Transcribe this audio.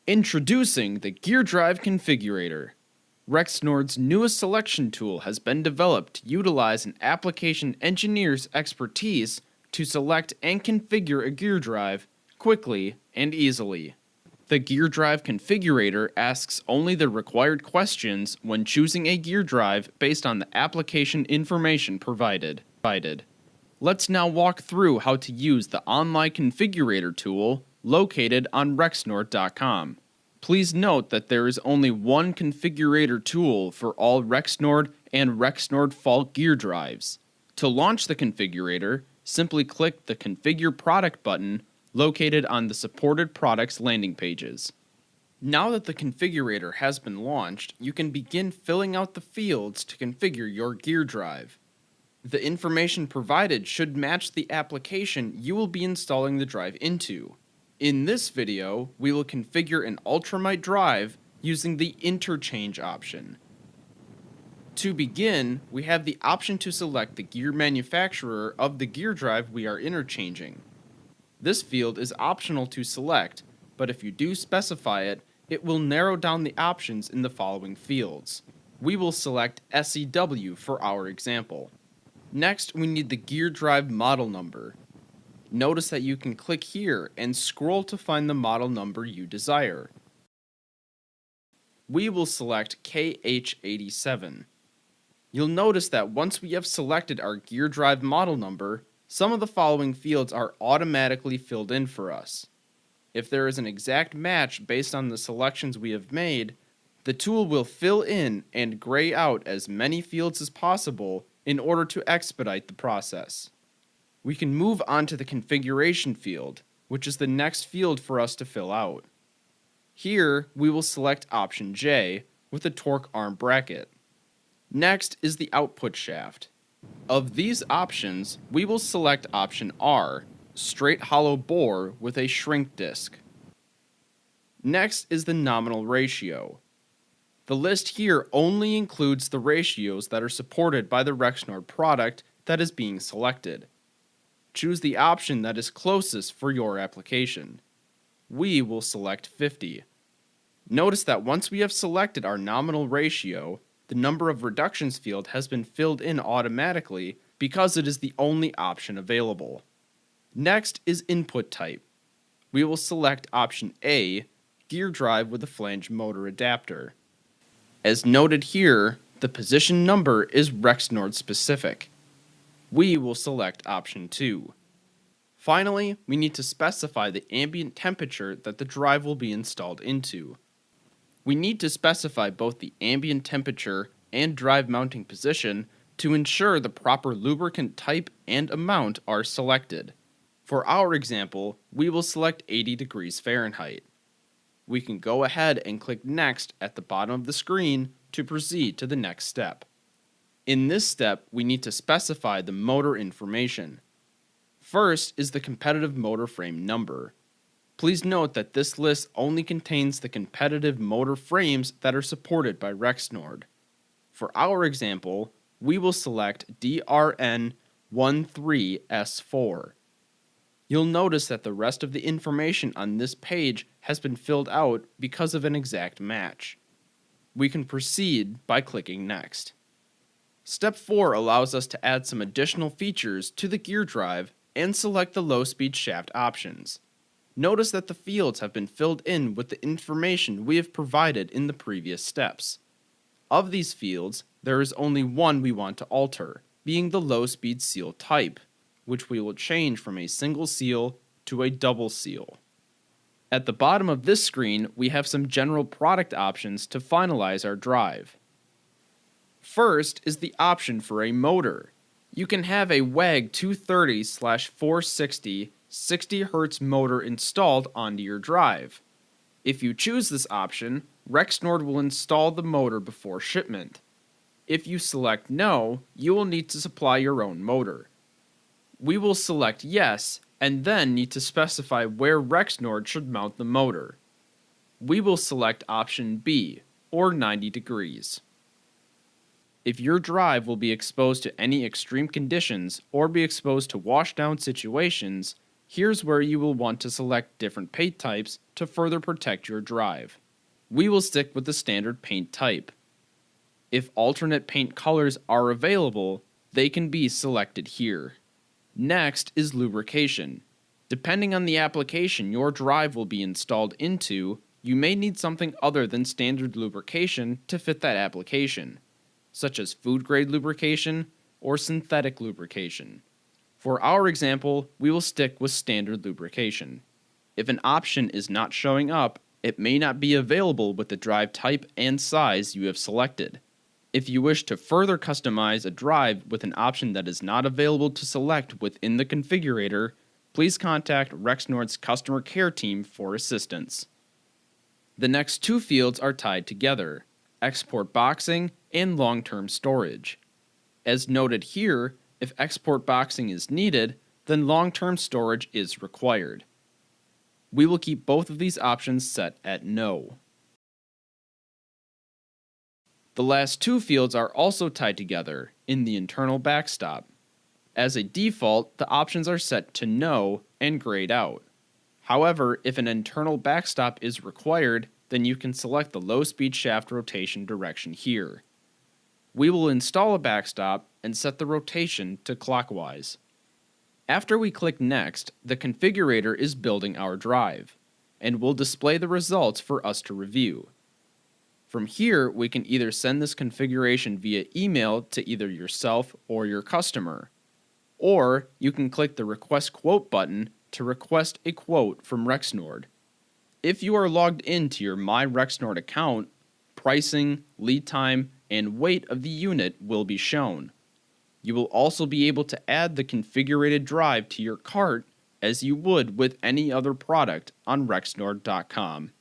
Introducing the Gear Drive Configurator. Rexnord's newest selection tool has been developed to utilize an application engineer's expertise to select and configure a gear drive quickly and easily. The Gear Drive Configurator asks only the required questions when choosing a gear drive based on the application information provided. Let's now walk through how to use the online configurator tool located on Rexnord.com. Please note that there is only one configurator tool for all Rexnord and Rexnord Fault gear drives. To launch the configurator, simply click the Configure Product button located on the supported products landing pages. Now that the configurator has been launched, you can begin filling out the fields to configure your gear drive. The information provided should match the application you will be installing the drive into. In this video, we will configure an ultralight drive using the Interchange option. To begin, we have the option to select the gear manufacturer of the gear drive we are interchanging. This field is optional to select, but if you do specify it, it will narrow down the options in the following fields. We will select SEW for our example. Next, we need the gear drive model number. Notice that you can click here and scroll to find the model number you desire. We will select KH87. You'll notice that once we have selected our gear drive model number, some of the following fields are automatically filled in for us. If there is an exact match based on the selections we have made, the tool will fill in and gray out as many fields as possible in order to expedite the process. We can move on to the configuration field, which is the next field for us to fill out. Here, we will select option J with a torque arm bracket. Next is the output shaft. Of these options, we will select option R, straight hollow bore with a shrink disc. Next is the nominal ratio. The list here only includes the ratios that are supported by the Rexnord product that is being selected. Choose the option that is closest for your application. We will select 50. Notice that once we have selected our nominal ratio, the number of reductions field has been filled in automatically because it is the only option available. Next is input type. We will select option A, gear drive with a flange motor adapter. As noted here, the position number is Rexnord specific. We will select option 2. Finally, we need to specify the ambient temperature that the drive will be installed into. We need to specify both the ambient temperature and drive mounting position to ensure the proper lubricant type and amount are selected. For our example, we will select 80 degrees Fahrenheit. We can go ahead and click Next at the bottom of the screen to proceed to the next step. In this step, we need to specify the motor information. First is the competitive motor frame number. Please note that this list only contains the competitive motor frames that are supported by Rexnord. For our example, we will select DRN13S4. You'll notice that the rest of the information on this page has been filled out because of an exact match. We can proceed by clicking Next. Step 4 allows us to add some additional features to the gear drive and select the low-speed shaft options. Notice that the fields have been filled in with the information we have provided in the previous steps. Of these fields, there is only one we want to alter, being the low-speed seal type, which we will change from a single seal to a double seal. At the bottom of this screen, we have some general product options to finalize our drive. First is the option for a motor. You can have a WAG 230/460 60 Hz motor installed onto your drive. If you choose this option, Rexnord will install the motor before shipment. If you select No, you will need to supply your own motor. We will select Yes, and then need to specify where Rexnord should mount the motor. We will select option B, or 90 degrees. If your drive will be exposed to any extreme conditions or be exposed to washdown situations, Here's where you will want to select different paint types to further protect your drive. We will stick with the standard paint type. If alternate paint colors are available, they can be selected here. Next is lubrication. Depending on the application your drive will be installed into, you may need something other than standard lubrication to fit that application, such as food-grade lubrication or synthetic lubrication. For our example, we will stick with standard lubrication. If an option is not showing up, it may not be available with the drive type and size you have selected. If you wish to further customize a drive with an option that is not available to select within the configurator, please contact Rexnord's customer care team for assistance. The next two fields are tied together: export boxing and long-term storage. As noted here, if export boxing is needed, then long-term storage is required. We will keep both of these options set at no. The last two fields are also tied together in the internal backstop. As a default, the options are set to no and grayed out. However, if an internal backstop is required, then you can select the low-speed shaft rotation direction here. We will install a backstop and set the rotation to clockwise. After we click Next, the configurator is building our drive, and will display the results for us to review. From here, we can either send this configuration via email to either yourself or your customer, or you can click the Request Quote button to request a quote from Rexnord. If you are logged into your My Rexnord account, pricing, lead time, and weight of the unit will be shown. You will also be able to add the configured drive to your cart as you would with any other product on Rexnord.com.